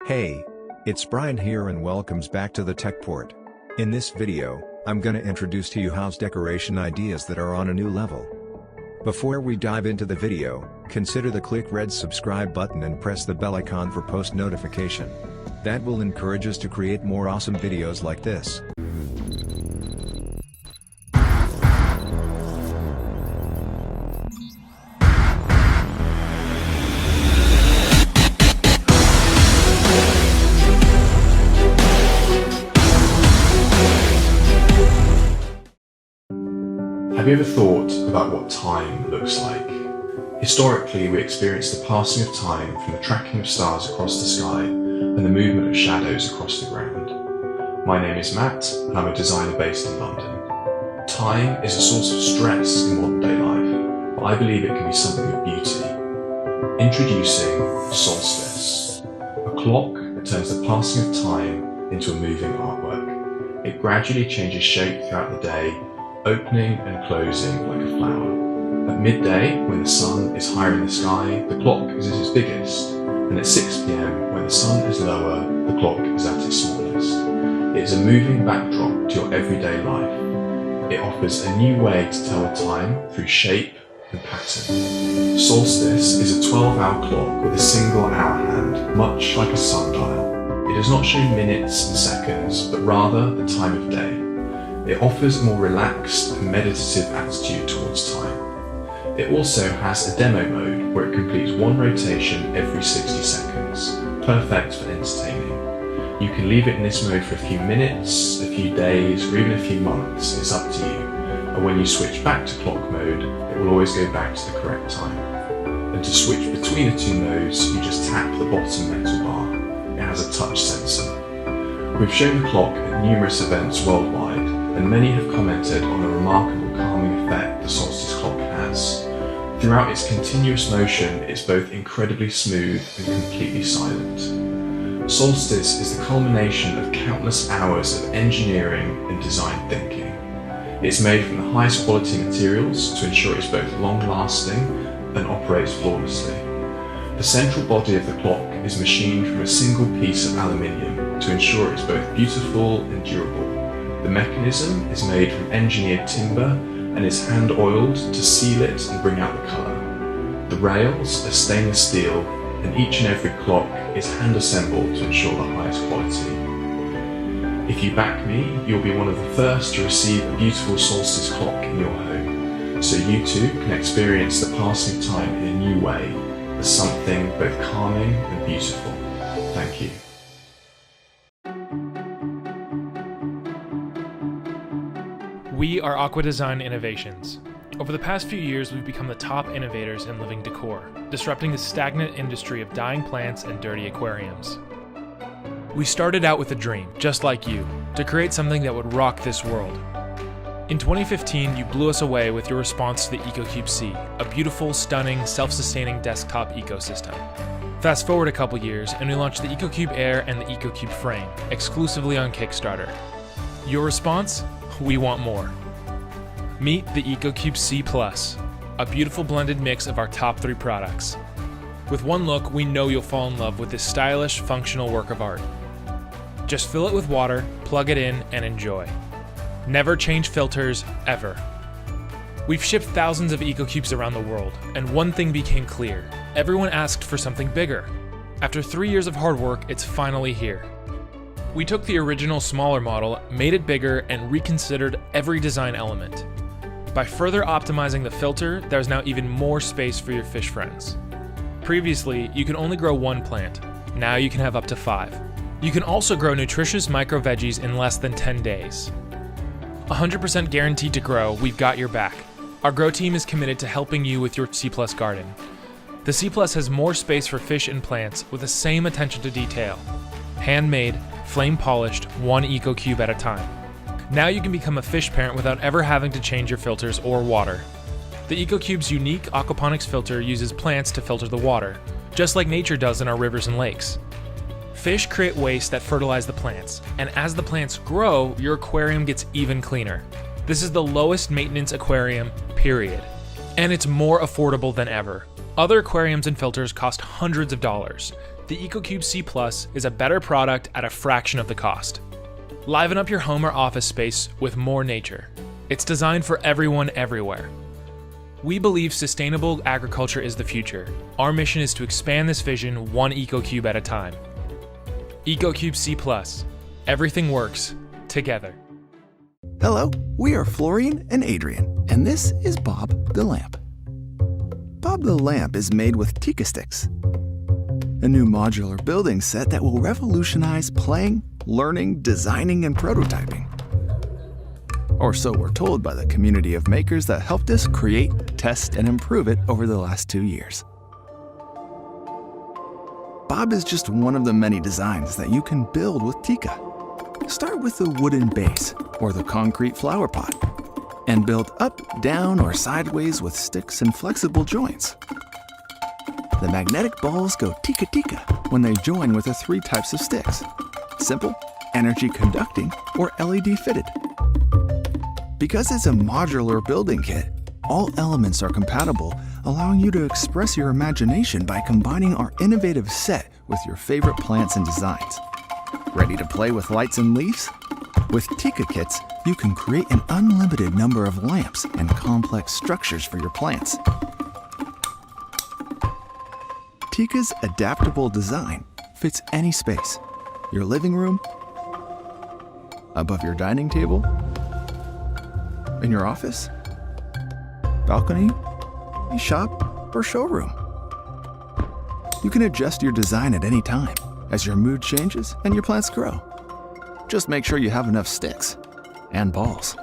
Hey, it's Brian here and welcomes back to the Tech Port. In this video, I'm gonna introduce to you house decoration ideas that are on a new level. Before we dive into the video, consider the click red subscribe button and press the bell icon for post notification. That will encourage us to create more awesome videos like this. Have you ever thought about what time looks like? Historically, we experience the passing of time from the tracking of stars across the sky and the movement of shadows across the ground. My name is Matt, and I'm a designer based in London. Time is a source of stress in modern day life, but I believe it can be something of beauty. Introducing solstice, a clock that turns the passing of time into a moving artwork. It gradually changes shape throughout the day, opening and closing like a flower. At midday, when the sun is higher in the sky, the clock is at its biggest, and at 6 p.m, when the sun is lower, the clock is at its smallest. It is a moving backdrop to your everyday life. It offers a new way to tell the time through shape and pattern. Solstice is a 12-hour clock with a single hour hand, much like a sundial. It does not show minutes and seconds, but rather the time of day. It offers a more relaxed and meditative attitude towards time. It also has a demo mode where it completes one rotation every 60 seconds, perfect for entertaining. You can leave it in this mode for a few minutes, a few days, or even a few months, it's up to you. And when you switch back to clock mode, it will always go back to the correct time. And to switch between the two modes, you just tap the bottom metal bar. It has a touch sensor. We've shown the clock at numerous events worldwide, and many have commented on the remarkable calming effect the solstice clock has. Throughout its continuous motion, it's both incredibly smooth and completely silent. Solstice is the culmination of countless hours of engineering and design thinking. It's made from the highest quality materials to ensure it's both long-lasting and operates flawlessly. The central body of the clock is machined from a single piece of aluminium to ensure it's both beautiful and durable. The mechanism is made from engineered timber and is hand oiled to seal it and bring out the colour. The rails are stainless steel, and each and every clock is hand assembled to ensure the highest quality. If you back me, you'll be one of the first to receive a beautiful solstice clock in your home, so you too can experience the passing of time in a new way as something both calming and beautiful. Thank you. We are Aqua Design Innovations. Over the past few years, we've become the top innovators in living decor, disrupting the stagnant industry of dying plants and dirty aquariums. We started out with a dream, just like you, to create something that would rock this world. In 2015, you blew us away with your response to the EcoCube C, a beautiful, stunning, self-sustaining desktop ecosystem. Fast forward a couple years, and we launched the EcoCube Air and the EcoCube Frame, exclusively on Kickstarter. Your response? We want more. Meet the EcoCube C+, a beautiful blended mix of our top 3 products. With one look, we know you'll fall in love with this stylish, functional work of art. Just fill it with water, plug it in, and enjoy. Never change filters, ever. We've shipped thousands of EcoCubes around the world, and one thing became clear. Everyone asked for something bigger. After 3 years of hard work, it's finally here. We took the original smaller model, made it bigger, and reconsidered every design element. By further optimizing the filter, there's now even more space for your fish friends. Previously, you could only grow 1 plant. Now you can have up to 5. You can also grow nutritious micro veggies in less than 10 days. 100% guaranteed to grow, we've got your back. Our grow team is committed to helping you with your C+ garden. The C+ has more space for fish and plants with the same attention to detail. Handmade, flame polished, 1 EcoCube at a time. Now you can become a fish parent without ever having to change your filters or water. The EcoCube's unique aquaponics filter uses plants to filter the water, just like nature does in our rivers and lakes. Fish create waste that fertilize the plants, and as the plants grow, your aquarium gets even cleaner. This is the lowest maintenance aquarium, period. And it's more affordable than ever. Other aquariums and filters cost hundreds of dollars. the EcoCube C Plus is a better product at a fraction of the cost. Liven up your home or office space with more nature. It's designed for everyone everywhere. We believe sustainable agriculture is the future. Our mission is to expand this vision one EcoCube at a time. EcoCube C Plus. Everything works together. Hello, we are Florian and Adrian, and this is Bob the Lamp. Bob the Lamp is made with Tika sticks, a new modular building set that will revolutionize playing, learning, designing, and prototyping. Or so we're told by the community of makers that helped us create, test, and improve it over the last 2 years. Bob is just one of the many designs that you can build with Tika. Start with the wooden base or the concrete flower pot, and build up, down, or sideways with sticks and flexible joints. The magnetic balls go tika-tika when they join with the 3 types of sticks: simple, energy conducting, or LED fitted. Because it's a modular building kit, all elements are compatible, allowing you to express your imagination by combining our innovative set with your favorite plants and designs. Ready to play with lights and leaves? With Tika kits, you can create an unlimited number of lamps and complex structures for your plants. Tika's adaptable design fits any space: your living room, above your dining table, in your office, balcony, shop, or showroom. You can adjust your design at any time as your mood changes and your plants grow. Just make sure you have enough sticks and balls.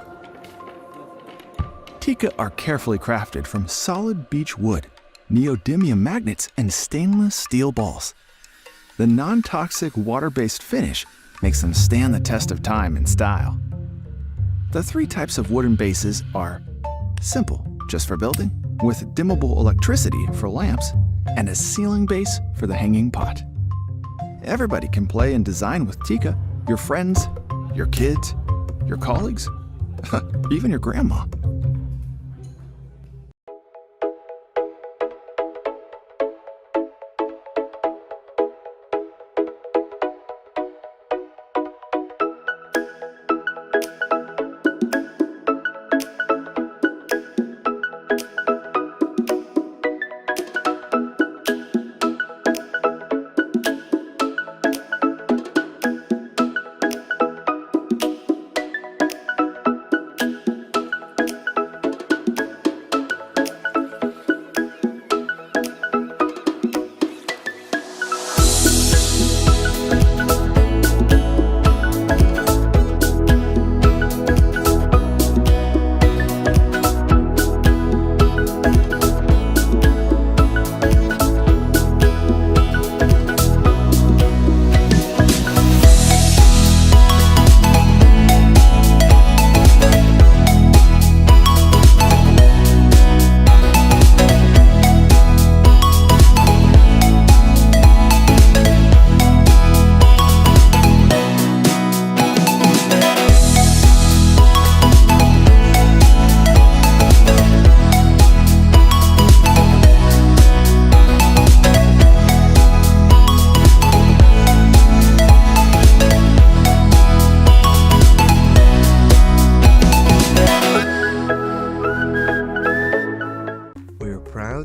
Tika are carefully crafted from solid beech wood, neodymium magnets, and stainless steel balls. The non-toxic water-based finish makes them stand the test of time and style. The 3 types of wooden bases are simple, just for building, with dimmable electricity for lamps, and a ceiling base for the hanging pot. Everybody can play and design with Tika: your friends, your kids, your colleagues, even your grandma.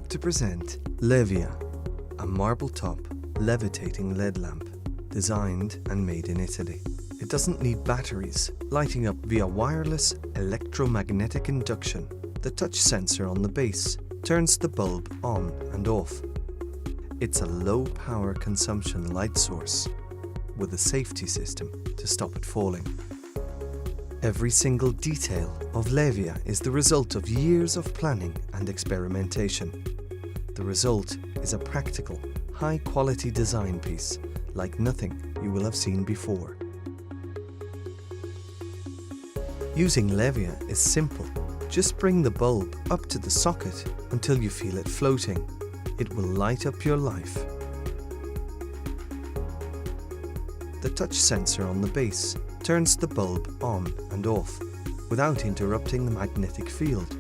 To present Levia, a marble-top, levitating LED lamp, designed and made in Italy. It doesn't need batteries, lighting up via wireless electromagnetic induction. The touch sensor on the base turns the bulb on and off. It's a low-power consumption light source with a safety system to stop it falling. Every single detail of Levia is the result of years of planning and experimentation. The result is a practical, high-quality design piece like nothing you will have seen before. Using Levia is simple. Just bring the bulb up to the socket until you feel it floating. It will light up your life. The touch sensor on the base turns the bulb on and off without interrupting the magnetic field.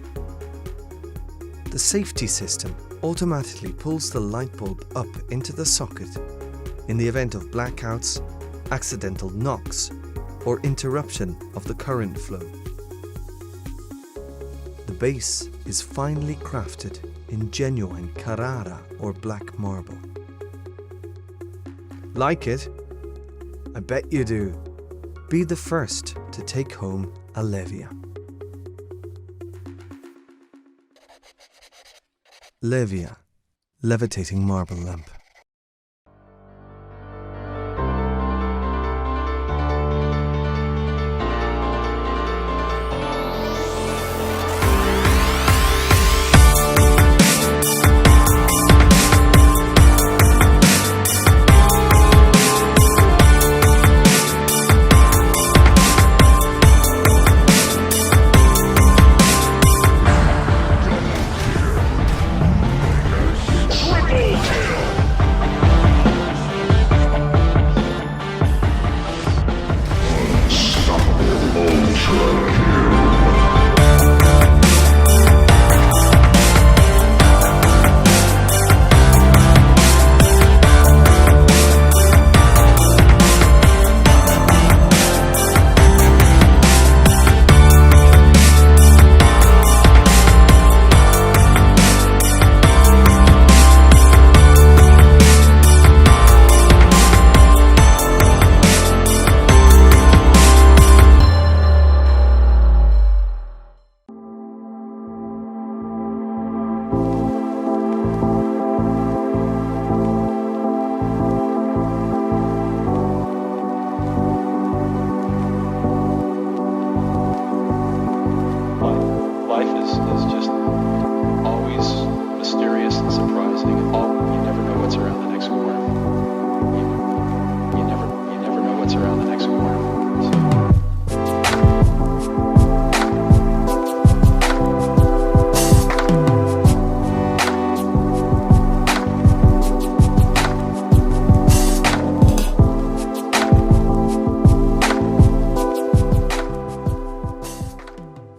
The safety system automatically pulls the light bulb up into the socket in the event of blackouts, accidental knocks, or interruption of the current flow. The base is finely crafted in genuine Carrara or black marble. Like it? I bet you do. Be the first to take home a Levia. Levia, levitating marble lamp. Around the next corner.